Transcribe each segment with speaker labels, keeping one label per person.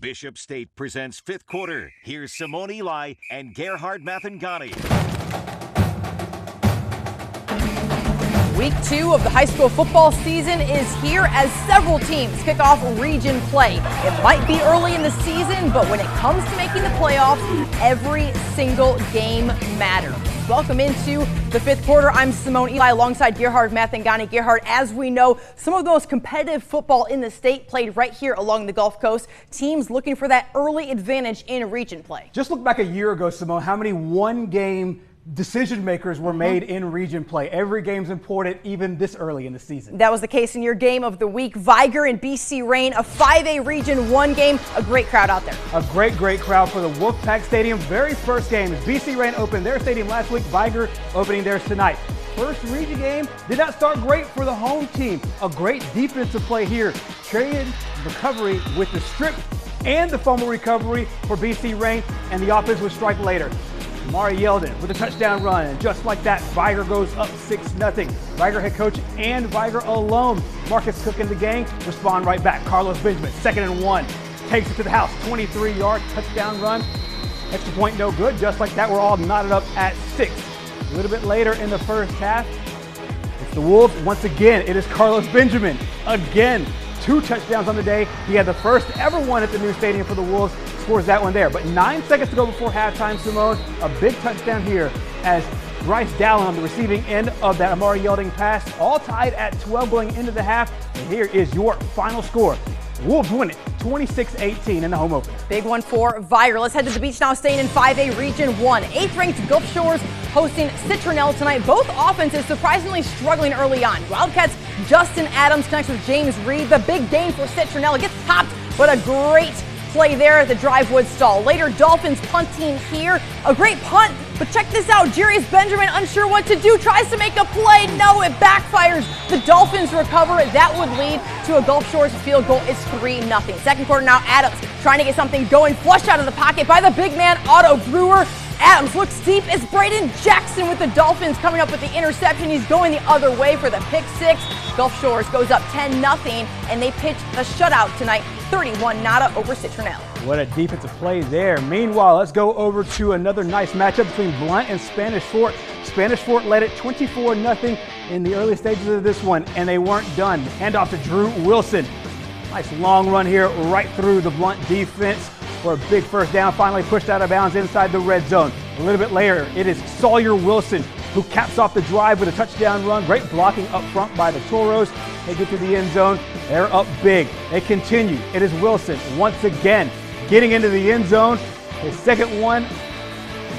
Speaker 1: Bishop State presents fifth quarter. Here's Simone Eli and Gerhard Mathangani.
Speaker 2: Week 2 of the high school football season is here as several teams kick off region play. It might be early in the season, but when it comes to making the playoffs, every single game matters. Welcome into the fifth quarter. I'm Simone Eli alongside Gerhard Mathangani. Gerhard, as we know, some of the most competitive football in the state played right here along the Gulf Coast. Teams looking for that early advantage in region play.
Speaker 3: Just look back a year ago, Simone, how many one-game decision makers were made in region play. Every game's important, even this early in the season.
Speaker 2: That was the case in your game of the week. Vigor and B.C. Rain, a 5A Region 1 game. A great crowd out there.
Speaker 3: A great crowd for the Wolfpack Stadium. Very first game as B.C. Rain opened their stadium last week. Vigor opening theirs tonight. First region game did not start great for the home team. A great defensive play here. Trade recovery with the strip and the fumble recovery for B.C. Rain, and the offense would strike later. Mari Yeldon with a touchdown run, and just like that, Vigor goes up 6-0. Vigor head coach and Vigor alone, Marcus Cook and the gang, respond right back. Carlos Benjamin, 2nd and 1, takes it to the house, 23-yard touchdown run. Extra point no good, just like that, we're all knotted up at 6. A little bit later in the first half, it's the Wolves. Once again, it is Carlos Benjamin. Again, 2 touchdowns on the day. He had the first ever one at the new stadium for the Wolves. Scores that one there. But 9 seconds to go before halftime, Simone. A big touchdown here as Bryce Dallin on the receiving end of that Amari Yeldon pass. All tied at 12 going into the half. And here is your final score. Wolves win it 26-18 in the home opener.
Speaker 2: Big one for Vigor. Let's head to the beach now, staying in 5A Region 1. 8th-ranked Gulf Shores hosting CITRONELLE tonight. Both offenses surprisingly struggling early on. Wildcats' Justin Adams connects with James Reed. The big gain for CITRONELLE. It gets popped, but a great play there at the drive would stall. Later, Dolphins punting here. A great punt, but check this out. Jarius Benjamin, unsure what to do, tries to make a play. No, it backfires. The Dolphins recover. That would lead to a Gulf Shores field goal. It's 3-0. Second quarter now, Adams trying to get something going. Flushed out of the pocket by the big man, Otto Brewer. Adams looks deep. It's Braden Jackson with the Dolphins coming up with the interception. He's going the other way for the pick 6. Gulf Shores goes up 10-0, and they pitch a shutout tonight, 31-0 over CITRONELLE.
Speaker 3: What a defensive play there. Meanwhile, let's go over to another nice matchup between BLOUNT and Spanish Fort. Spanish Fort led it 24-0 in the early stages of this one, and they weren't done. Handoff to Drew Wilson. Nice long run here right through the BLOUNT defense for a big first down, finally pushed out of bounds inside the red zone. A little bit later, it is Sawyer Wilson who caps off the drive with a touchdown run. Great blocking up front by the Toros. They get to the end zone. They're up big. They continue. It is Wilson once again getting into the end zone. His second one.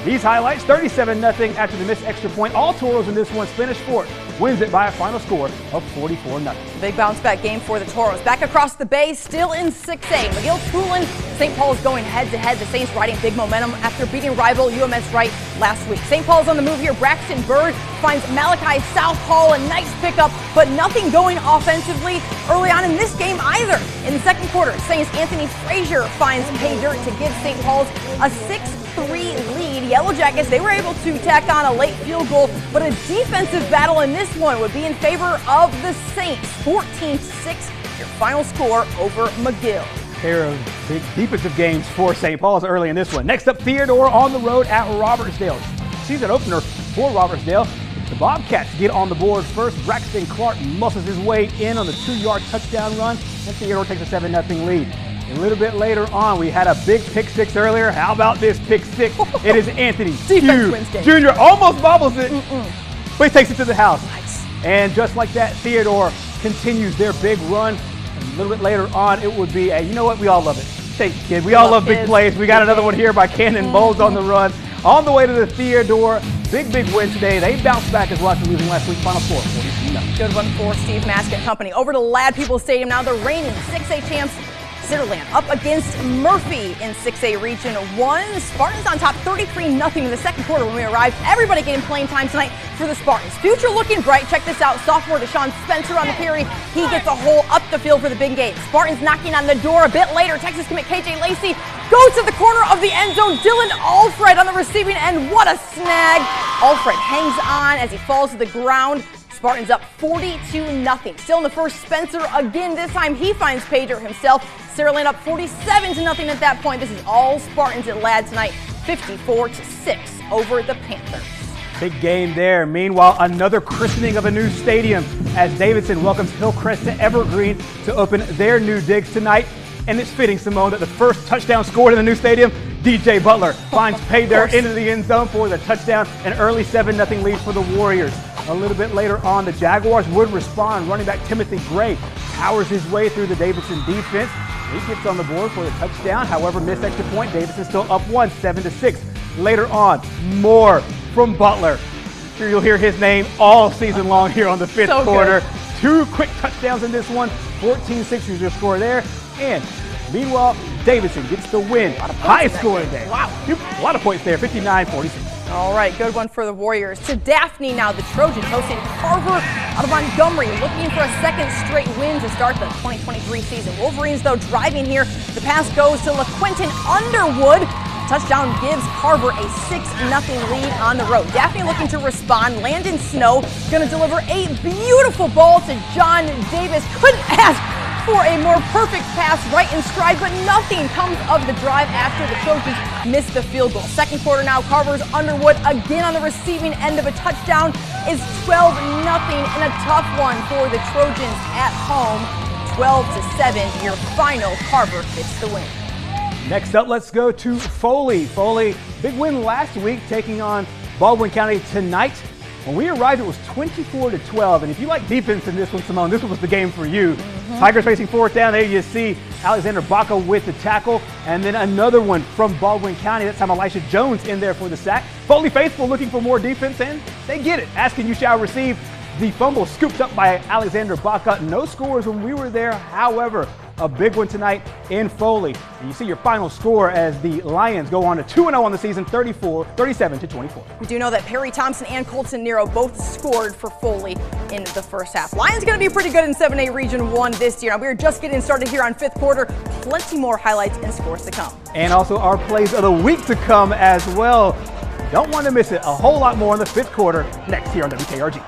Speaker 3: These highlights, 37-0 after the missed extra point. All Toros in this one. Spanish Fort wins it by a final score of 44-0.
Speaker 2: Big bounce back game for the Toros. Back across the bay, still in 6A. MCGILL-TOOLEN, St. Paul's going head-to-head. The Saints riding big momentum after beating rival UMS Wright last week. St. Paul's on the move here. Braxton Bird finds Malachi Southall, a nice pickup, but nothing going offensively early on in this game either. In the second quarter, Saints Anthony Frazier finds pay dirt to give St. Paul's a 6-3 lead. Yellow Jackets, they were able to tack on a late field goal, but a defensive battle in this one would be in favor of the Saints. 14-6, your final score over McGill.
Speaker 3: Pair of big defensive games for St. Paul's early in this one. Next up, THEODORE on the road at ROBERTSDALE. Season opener for ROBERTSDALE. The Bobcats get on the board first. Braxton Clark muscles his way in on the 2-yard touchdown run, and THEODORE takes a 7-0 lead. A little bit later on, we had a big pick 6 earlier. How about this pick 6? It is Anthony Hughes Jr. Almost bobbles it, but he takes it to the house.
Speaker 2: Nice.
Speaker 3: And just like that, THEODORE continues their big run. And a little bit later on, it would be a, you know what, we all love it. Thank you, kid. We all love big plays. We got another one here by Cannon Bowles on the run. On the way to the THEODORE. Big win today. They bounced back as well after losing last week. Final score, 42-0.
Speaker 2: Good one for Steve Maskett Company. Over to Lad People Stadium now. The reigning 6A champs, Citroland, up against Murphy in 6A Region 1. Spartans on top 33-0 in the second quarter when we arrived. Everybody getting playing time tonight for the Spartans. Future looking bright. Check this out. Sophomore Deshaun Spencer on the carry. He gets a hole up the field for the big game. Spartans knocking on the door a bit later. Texas commit KJ Lacey goes to the corner of the end zone. Dylan Alfred on the receiving end. What a snag. Alfred hangs on as he falls to the ground. Spartans up 42-0. Still in the first, Spencer again. This time he finds Pager himself. Saraland up 47-0 at that point. This is all Spartans at Ladd tonight, 54-6 over the Panthers.
Speaker 3: Big game there. Meanwhile, another christening of a new stadium as Davidson welcomes HILLCREST-EVERGREEN to open their new digs tonight. And it's fitting, Simone, that the first touchdown scored in the new stadium, DJ Butler finds Pager into the end zone for the touchdown, an early 7-0 lead for the Warriors. A little bit later on, the Jaguars would respond. Running back Timothy Gray powers his way through the Davidson defense. He gets on the board for the touchdown. However, missed extra point. Davidson still up 1, 7-6. Later on, more from Butler. Sure, you'll hear his name all season long here on the fifth quarter. Two quick touchdowns in this one. 14-6 is your score there. And meanwhile, Davidson gets the win. High scoring day. Wow. A lot of points there, 59-46.
Speaker 2: All right, good one for the Warriors. To Daphne now, the Trojans hosting Carver out of Montgomery, looking for a second straight win to start the 2023 season. Wolverines, though, driving here. The pass goes to LaQuinton Underwood. Touchdown gives Carver a 6-0 lead on the road. Daphne looking to respond. Landon Snow going to deliver a beautiful ball to John Davis. Couldn't ask for a more perfect pass right in stride, but nothing comes of the drive after the Trojans miss the field goal. Second quarter now, Carver's Underwood again on the receiving end of a touchdown is 12-0 and a tough one for the Trojans at home. 12-7, your final. Carver gets the win.
Speaker 3: Next up, let's go to Foley. Foley, big win last week, taking on Baldwin County tonight. When we arrived, it was 24-12, and if you like defense in this one, Simone, this was the game for you. Tigers facing fourth down. There you see Alexander Baca with the tackle, and then another one from Baldwin County. That time Elisha Jones in there for the sack. Foley faithful looking for more defense, and they get it. Asking you shall receive. The fumble scooped up by Alexander Baca. No scores when we were there, however, a big one tonight in Foley. And you see your final score as the Lions go on to 2-0 on the season, 37-24.
Speaker 2: We do know that Perry Thompson and Colton Nero both scored for Foley in the first half. Lions going to be pretty good in 7A Region 1 this year. Now, we are just getting started here on fifth quarter. Plenty more highlights and scores to come.
Speaker 3: And also our plays of the week to come as well. Don't want to miss it. A whole lot more in the fifth quarter next here on WKRG.